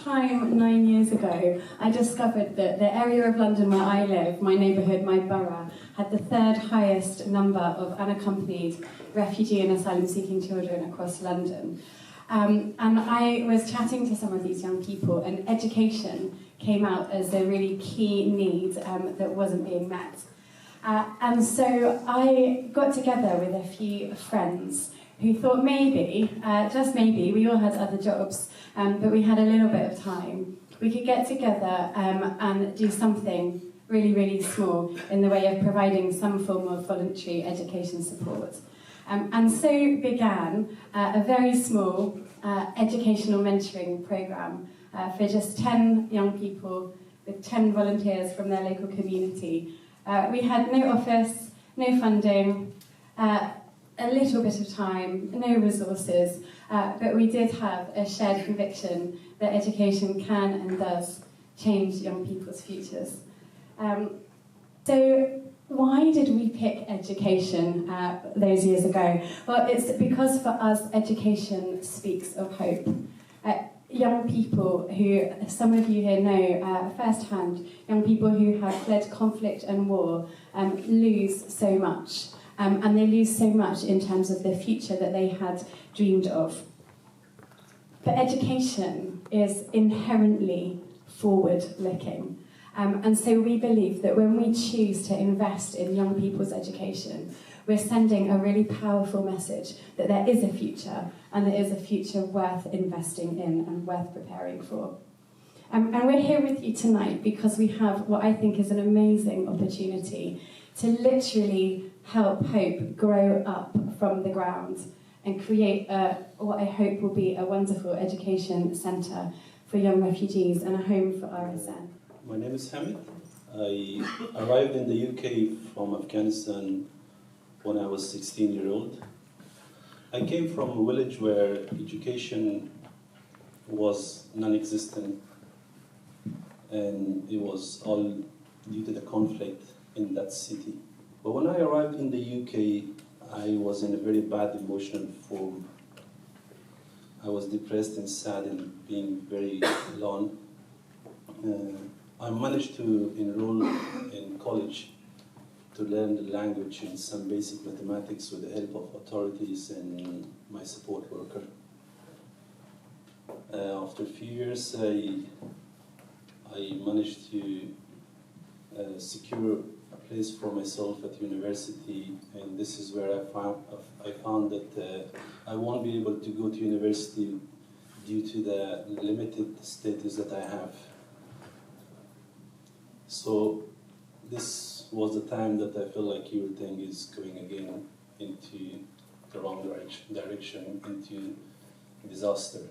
time 9 years ago, I discovered that the area of London where I live, my neighbourhood, my borough, had the third highest number of unaccompanied refugee and asylum-seeking children across London. And I was chatting to some of these young people, and education came out as a really key need that wasn't being met. And so I got together with a few friends who thought maybe, just maybe, we all had other jobs, but we had a little bit of time. We could get together and do something really, really small in the way of providing some form of voluntary education support. And so began a very small educational mentoring programme for just 10 young people with 10 volunteers from their local community. We had no office, no funding, a little bit of time, no resources, but we did have a shared conviction that education can and does change young people's futures. So why did we pick education those years ago? Well, it's because for us, education speaks of hope. Young people who, some of you here know firsthand, young people who have fled conflict and war lose so much. And they lose so much in terms of the future that they had dreamed of. But education is inherently forward-looking. And so we believe that when we choose to invest in young people's education, we're sending a really powerful message that there is a future, and there is a future worth investing in and worth preparing for. And we're here with you tonight because we have what I think is an amazing opportunity to literally help hope grow up from the ground and create what I hope will be a wonderful education centre for young refugees and a home for RSN. My name is Hamid. I arrived in the UK from Afghanistan when I was 16-year-old. I came from a village where education was non-existent, and it was all due to the conflict in that city. But when I arrived in the UK, I was in a very bad emotional form. I was depressed and sad and being very alone. I managed to enroll in college to learn the language and some basic mathematics with the help of authorities and my support worker. After a few years, I managed to secure a place for myself at university, and this is where I found that I won't be able to go to university due to the limited status that I have. So this was the time that I felt like everything is going again into the wrong direction, into disaster.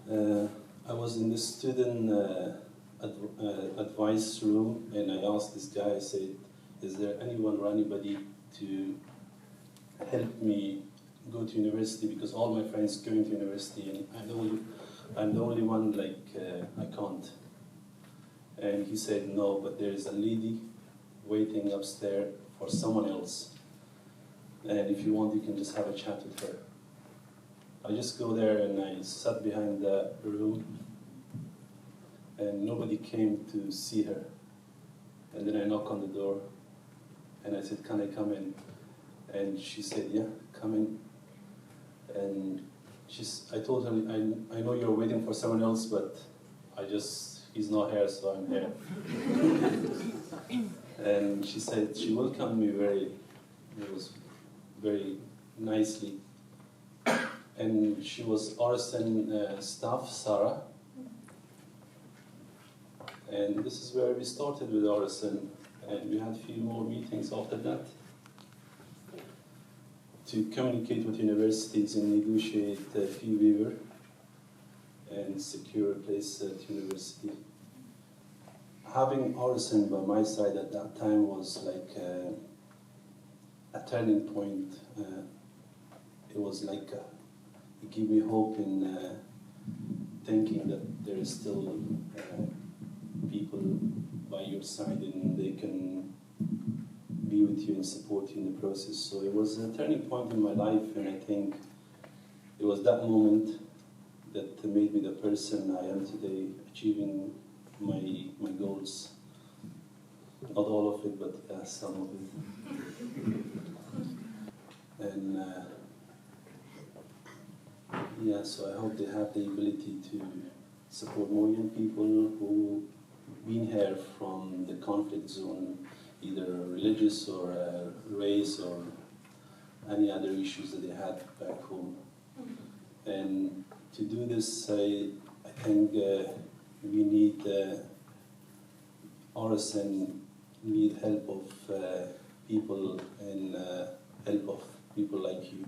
I was in the student advice room, and I asked this guy, I said, is there anyone or anybody to help me go to university, because all my friends are going to university and I'm the only one, I can't. And he said, no, but there is a lady waiting upstairs for someone else, and if you want, you can just have a chat with her. I just go there and I sat behind the room, and nobody came to see her. And then I knock on the door, and I said, can I come in? And she said, yeah, come in. And I told her, I know you're waiting for someone else, but he's not here, so I'm here. And she said she welcomed me very nicely. And she was RSN staff, Sarah. And this is where we started with RSN. And we had a few more meetings after that to communicate with universities and negotiate a fee waiver and secure a place at university. Having RSN by my side at that time was like a turning point. It was like it gave me hope in thinking that there is still people by your side and they can be with you and support you in the process. So it was a turning point in my life, and I think it was that moment that made me the person I am today, achieving my goals. Not all of it, but some of it. And yeah, so I hope they have the ability to support more young people who been here from the conflict zone, either religious or race or any other issues that they had back home. And to do this, I think we need RSN need help of people and help of people like you.